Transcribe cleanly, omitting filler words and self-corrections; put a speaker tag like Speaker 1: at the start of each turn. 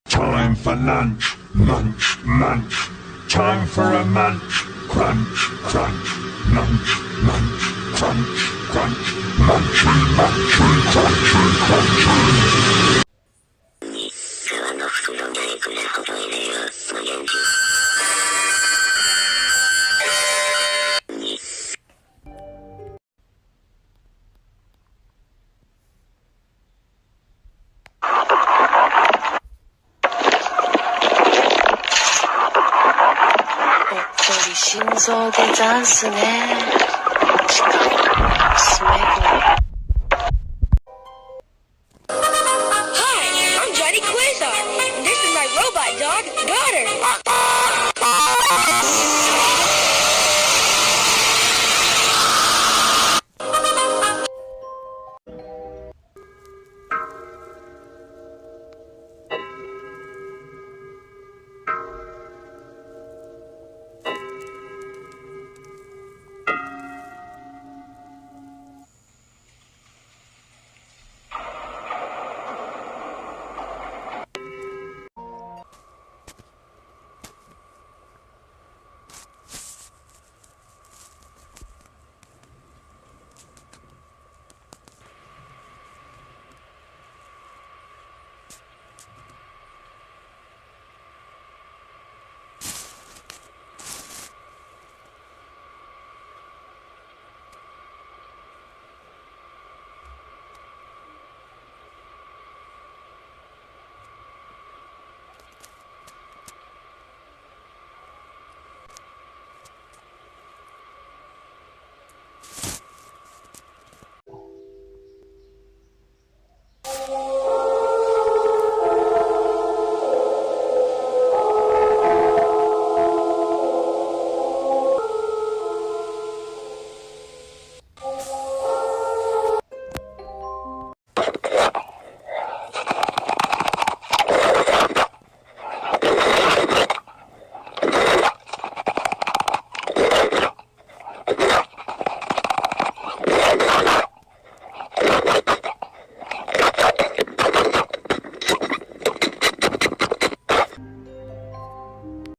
Speaker 1: Time for lunch, munch, munch. Time for a munch, crunch, crunch. Munch, munch, crunch, crunch. Munchy, munchy, crunchy, crunchy.
Speaker 2: 川の袋でいくらほど入れようの元気。心臓でざんすね。しかも、スメゴ